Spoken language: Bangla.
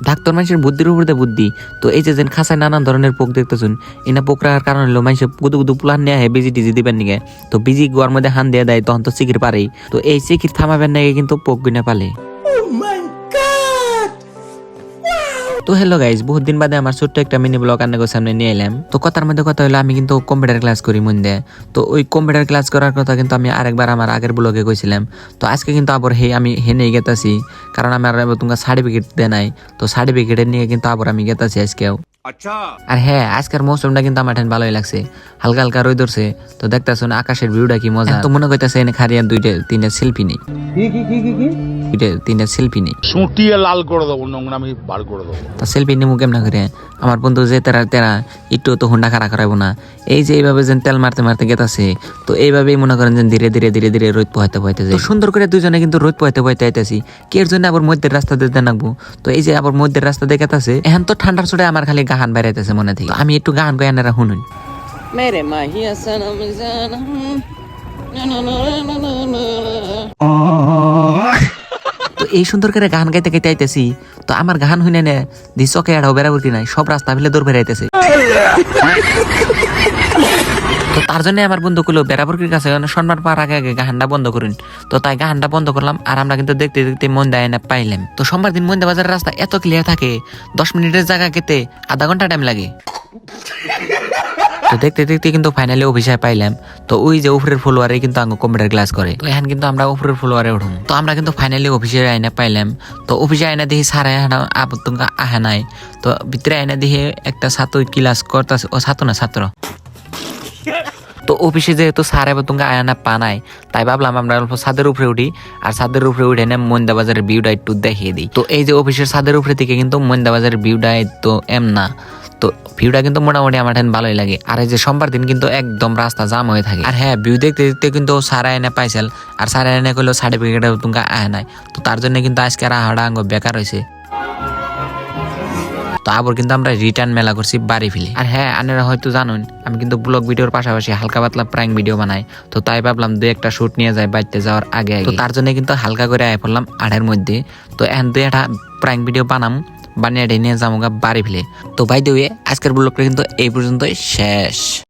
ডাক্তার মানুষের বুদ্ধির উপর বুদ্ধি। তো এই যে খাঁচায় নানান ধরনের পোক দেখতেছুন, এনা পোক রাখার কারণ হলো মানুষের গুদু গুদু প্লান নেওয়া হয় বিজি টিজি দিবেন নিগে। তো বিজি গোয়ার মধ্যে হান দিয়ে দেয়, তখন তো চিকির পারেই। তো এই চিকির থামাবেন নাকি কিন্তু পোক গুনে পালে। তো হ্যালো গাইজ, বহুত দিন বাদে আমার ছোট্ট একটা মিনি ব্লগ আপনাদের সামনে নিয়ে এলাম। তো কথার মধ্যে কথা হলো, আমি কিন্তু কম্পিউটার ক্লাস করি মন দিয়ে। তো ওই কম্পিউটার ক্লাস করার কথা কিন্তু আমি আরেকবার আমার আগের ব্লগে কইছিলাম। তো আজকে কিন্তু আবার আমি হেনে গেতাছি, কারণ আমার তোমার সার্টিফিকেট দেয় নাই। তো সার্টিফিকেটের নিয়ে কিন্তু আবার আমি গেতাছি আজকেও। আর হ্যাঁ, আজকের মৌসুমটা কিন্তু আমার ভালোই লাগছে, হালকা হালকা রোদ ধরছে। তো দেখতেছো না আকাশের ভিউটা কি মজা। তো মনে করতেছে এনে খারিয়া দুইটা তিনটা সেলফি নেই, তিনটা সেলফি নেই, সুটিয়ে লাল করে দেবো, নোংরামি বার করে দেবো। তা সেলফি নিমু কেমন করে? আমার বন্ধু যে তেরা একটু তো হুন্ডা খাড়া করাবো না। এই যে এইভাবে যেন তেল মারতে মারতে গেতাছে, তো এইভাবেই মনে করেন যে ধীরে ধীরে ধীরে ধীরে রোদ পোহাইতে পোহাইতে যায়। সুন্দর করে দুজনে কিন্তু রোদ পোহাইতে পোহাইতে আইতেছি। কের জন্য আবার মধ্যের রাস্তা দিতে নাকবো। তো এই যে আবার মধ্যের রাস্তা দেখাতেছে, এখন তো ঠান্ডার চোটে আমার খালি গাহান বেড়াইতেছে মনে থেকে। আমি একটু গাহান গয়ে আনারা শুনুন। মেরে মাহিয়া সানাম জানাম তো এই সুন্দর করে গান গাইতে গাইতে আইতেছি। তো আমার গান হইনে নে দি চকে আড়াও বেড়াবো কি নাই, সব রাস্তা ফেলে দৌড় বেড়াইতেছে। তো তার জন্য আমার বন্ধু কইলো বেড়াবুরকির কাছে সম্মান পাওয়ার আগে আগে গাহানটা বন্ধ করুন। তো তাই গাহানটা বন্ধ করলাম, আর আমরা কিন্তু দেখতে দেখতে মন্দা এনে পাইলাম। তো সোমবার দিন মন্দা বাজারের রাস্তা এত ক্লিয়ার থাকে, 10 মিনিটের জায়গা কেটে আধা ঘন্টা টাইম লাগে। তো দেখতে দেখতে কিন্তু ফাইনালি অফিসে পাইলাম। তো ওই যে উপরের ফ্লোয়ারে কিন্তু আঙ্গ কম্পিউটার ক্লাস করে। তো এখন কিন্তু আমরা উপরের ফ্লোয়ারে উঠুন। তো আমরা কিন্তু ফাইনালি অফিসে আইনা পাইলাম। তো অফিসে আইনা দেখি স্যার আহে নাই। তো ভিতরে আইনা দেখি একটা ছাত্র ক্লাস করতেছে, ও ছাত্র না ছাত্র। তো অফিসে যেহেতু স্যার এবার তোমাকে আয়না পা নাই, তাই ভাবলাম আমরা অল্প ছাদের উপরে উঠি, আর ছাদের উপরে উঠে না মন্দা বাজারের ভিউটা একটু দেখিয়ে দিই। তো এই যে অফিসের ছাদের উপরে থেকে কিন্তু মন্দা বাজারের ভিউটা তো না, তো ভিউটা কিন্তু মোটামুটি আমার ভালোই লাগে। আর এই যে সোমবার দিন কিন্তু একদম রাস্তা জাম হয়ে থাকে। আর হ্যাঁ, ভিউ দেখতে দেখতে কিন্তু সারা এনে পাইছিল, আর সারা এনে করলেও সার্টিফিকেট তোমাকে আয় নাই। তো তার জন্য কিন্তু আজকে রাহাড়া আঙ্গ বেকার হয়েছে। তো আবার কিন্তু আমরা রিটার্ন মেলা করছি বাড়ি ফিরে। আর হ্যাঁ, আপনারা হয়তো জানুন আমি কিন্তু ব্লগ ভিডিওর পাশাপাশি হালকা পাতলা প্র্যাঙ্ক ভিডিও বানাই। তো তাই ভাবলাম 2-1টা শুট নিয়ে যাই বাড়িতে যাওয়ার আগে। তো তার জন্য কিন্তু হালকা করে আয় পড়লাম 8-এর মধ্যে। তো এখন 2-1টা প্র্যাঙ্ক ভিডিও বানিয়ে নিয়ে যাবো বাড়ি ফিরে। তো বাই দ্য ওয়ে, আজকের ব্লগটা কিন্তু এই পর্যন্তই শেষ।